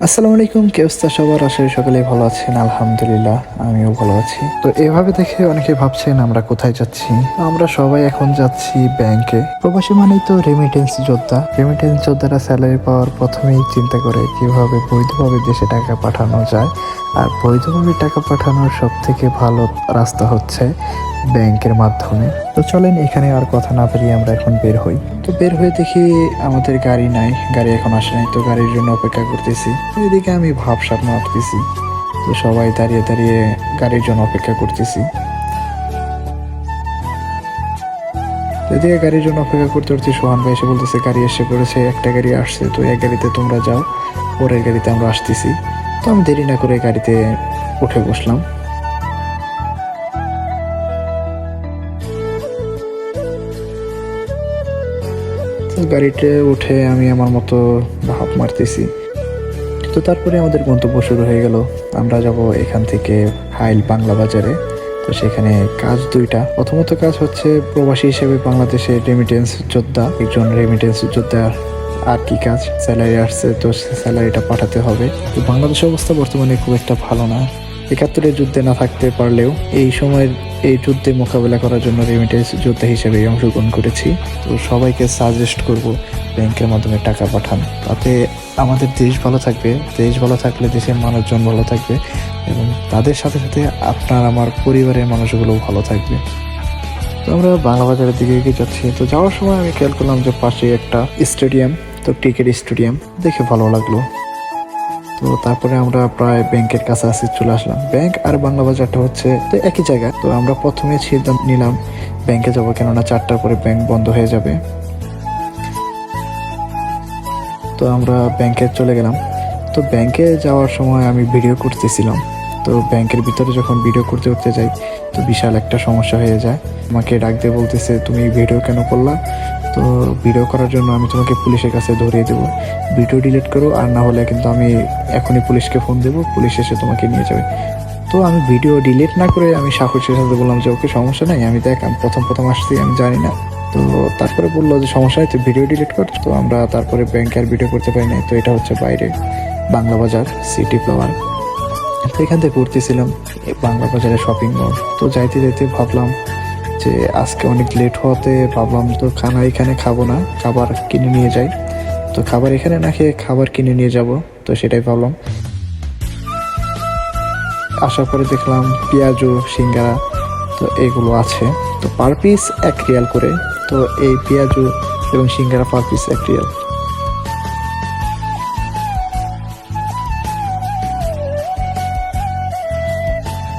আসসালামু আলাইকুম, কি অবস্থা সবার? আশা করি সকলেই ভালো আছেন। আলহামদুলিল্লাহ, আমিও ভালো আছি। তো এভাবে দেখে অনেকে ভাবছেন আমরা কোথায় যাচ্ছি। তো আমরা সবাই এখন যাচ্ছি ব্যাংকে। প্রবাসী মানেই তো রেমিটেন্স যোদ্ধা। রেমিটেন্স যোদ্ধারা স্যালারি পাওয়ার প্রথমেই চিন্তা করে কিভাবে বৈধভাবে দেশে টাকা পাঠানো যায়। আর বৈধভাবে টাকা পাঠানোর সব থেকে ভালো রাস্তা হচ্ছে ব্যাংকের মাধ্যমে। তো চলেন, এখানে আর কথা না বাড়িয়ে আমরা এখন বের হই। তো বের হয়ে দেখি আমাদের গাড়ি নাই, গাড়ি এখন আসে নাই। তো গাড়ির জন্য অপেক্ষা করতেছি। তো এদিকে আমি ভাবসাব মারতেছি। তো সবাই দাঁড়িয়ে দাঁড়িয়ে গাড়ির জন্য অপেক্ষা করতেছি। তো এদিকে গাড়ির জন্য অপেক্ষা করতে করতে সোহান ভাই এসে বলতেছে গাড়ি এসে পড়েছে, একটা গাড়ি আসছে, তো এক গাড়িতে তোমরা যাও, পরের গাড়িতে আমরা আসতেছি। তো আমি দেরি না করে গাড়িতে উঠে বসলাম। তো গাড়িতে উঠে আমি আমার মতো ভাব মারতেছি। তো তারপরে আমাদের গন্তব্য শুরু হয়ে গেল। আমরা যাব এখান থেকে হাইল বাংলা বাজারে। তো সেখানে কাজ দুইটা। প্রথমত কাজ হচ্ছে প্রবাসী হিসেবে বাংলাদেশে রেমিটেন্স যোদ্ধা, একজন রেমিটেন্স যোদ্ধা আর কি কাজ, স্যালারি আসছে, তো স্যালারিটা পাঠাতে হবে। তো বাংলাদেশের অবস্থা বর্তমানে খুব একটা ভালো না। ৭১-এর যুদ্ধে না থাকতে পারলেও এই সময়ের এই যুদ্ধে মোকাবেলা করার জন্য রেমিটেন্স যোদ্ধা হিসেবে অংশগ্রহণ করেছি। তো সবাইকে সাজেস্ট করব ব্যাংকের মাধ্যমে টাকা পাঠান, তাতে আমাদের দেশ ভালো থাকবে। দেশ ভালো থাকলে দেশের মানুষজন ভালো থাকবে এবং তাদের সাথে সাথে আপনার আমার পরিবারের মানুষগুলোও ভালো থাকবে। তো আমরা বাংলা বাজারের দিকে এগিয়ে যাচ্ছি। তো যাওয়ার সময় আমি খেয়াল করলাম যে পাশে একটা স্টেডিয়াম, তো ক্রিকেট স্টেডিয়াম দেখে ভালো লাগলো। তো তারপরে আমরা প্রায় ব্যাংকের কাছাকাছি চলে আসলাম। ব্যাংক আর বাংলা বাজারটা হচ্ছে তো একই জায়গায়। তো আমরা প্রথমে সিদ্ধান্ত নিলাম ব্যাংকে যাবো, কেননা 4টার পরে ব্যাংক বন্ধ হয়ে যাবে। তো আমরা ব্যাংকে চলে গেলাম। তো ব্যাংকে যাওয়ার সময় আমি ভিডিও করতেছিলাম। তো ব্যাংকের ভিতরে যখন ভিডিও করতে করতে যাই, তো বিশাল একটা সমস্যা হয়ে যায়। আমাকে ডাক দিয়ে বলতেছে তুমি ভিডিও কেন করলা? তো ভিডিও করার জন্য আমি তোমাকে পুলিশের কাছে ধরিয়ে দেবো, ভিডিও ডিলিট করো, আর না হলে কিন্তু আমি এখনই পুলিশকে ফোন দেবো, পুলিশ এসে তোমাকে নিয়ে যাবে। তো আমি ভিডিও ডিলিট না করে আমি সাহসের সাথে বললাম যে ওকে সমস্যা নাই, আমি দেখ আমি প্রথম প্রথম আসছি, আমি জানি না। তো তারপরে বললো যে সমস্যা হয়, তো ভিডিও ডিলিট কর। তো আমরা তারপরে ব্যাংকে আর ভিডিও করতে পারি নাই। তো এটা হচ্ছে বাইরে বাংলা বাজার, সিটি ফ্লাওয়ার। তো এখান থেকে ঘুরতেছিলাম বাংলা বাজারে শপিং মল। তো যাইতে যাইতে ভাবলাম যে আজকে অনেক লেট হওয়াতে ভাবলাম তো খানা এখানে খাবো না, খাবার কিনে নিয়ে যাই। তো খাবার এখানে না খেয়ে খাবার কিনে নিয়ে যাব, তো সেটাই ভাবলাম। আসার পরে দেখলাম পেঁয়াজু, সিঙ্গারা, তো এগুলো আছে। তো পার পিস 1 রিয়াল করে। তো এই পেঁয়াজু এবং সিঙ্গারা পার পিস 1 রিয়াল।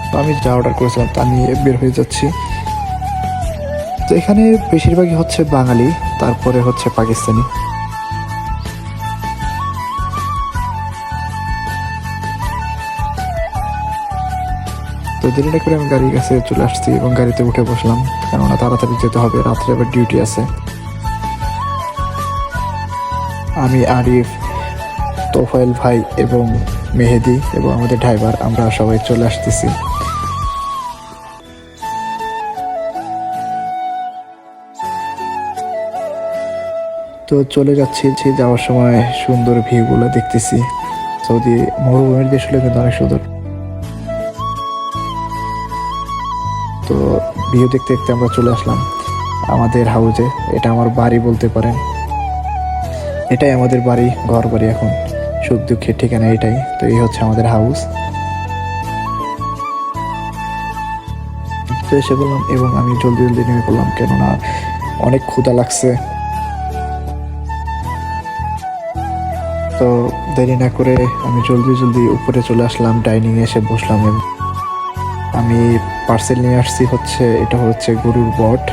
তো আমি যা অর্ডার করেছিলাম তা নিয়ে বের হয়ে যাচ্ছি। তো এখানে বেশিরভাগই হচ্ছে বাঙালি, তারপরে হচ্ছে পাকিস্তানি। তো দেরি না করে আমি গাড়ির কাছে চলে আসছি এবং গাড়িতে উঠে বসলাম, কেননা তাড়াতাড়ি যেতে হবে, রাত্রে আবার ডিউটি আছে। আমি আরিফ, তোফায়েল ভাই এবং মেহেদি এবং আমাদের ড্রাইভার, আমরা সবাই চলে আসতেছি। তো চলে যাচ্ছি। যাওয়ার সময় সুন্দর ভিউগুলো দেখতেছি। সৌদি মরুভূমির দেশ হলে কিন্তু অনেক সুন্দর। তো ভিউ দেখতে দেখতে আমরা চলে আসলাম আমাদের হাউজে। এটা আমার বাড়ি বলতে পারেন, এটাই আমাদের বাড়ি, ঘর বাড়ি। এখন সুখ দুঃখের ঠিকানা এটাই। তো এই হচ্ছে আমাদের হাউস। তো এসে বললাম এবং আমি জলদি জলদি নেমে পড়লাম, কেননা অনেক ক্ষুধা লাগছে। তো দেরি না করে আমি জলদি জলদি উপরে চলে আসলাম, ডাইনিং এ এসে বসলাম। আমি পার্সেল নিয়ে আসছি হচ্ছে, এটা হচ্ছে গরুর বট।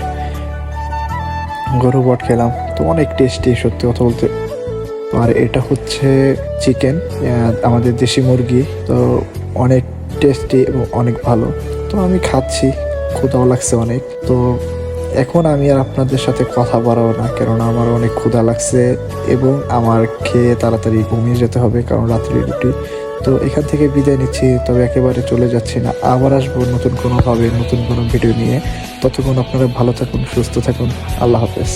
গরুর বট খেলাম, তো অনেক টেস্টি সত্যি কথা বলতে। আর এটা হচ্ছে চিকেন, আমাদের দেশি মুরগি। তো অনেক টেস্টি এবং অনেক ভালো। তো আমি খাচ্ছি, ক্ষুধাও লাগছে অনেক। তো এখন আমি আর আপনাদের সাথে কথা বাড়াবো না, কেননা আমার অনেক ক্ষুধা লাগছে এবং আমার খেয়ে তাড়াতাড়ি ঘুমিয়ে যেতে হবে, কারণ রাত্রি ডিউটি। তো এখান থেকে বিদায় নিচ্ছি, তবে একেবারে চলে যাচ্ছি না। আবার আসবো নতুন কোনোভাবে, নতুন কোনো ভিডিও নিয়ে। ততক্ষণ আপনারা ভালো থাকুন, সুস্থ থাকুন। আল্লাহ হাফেজ।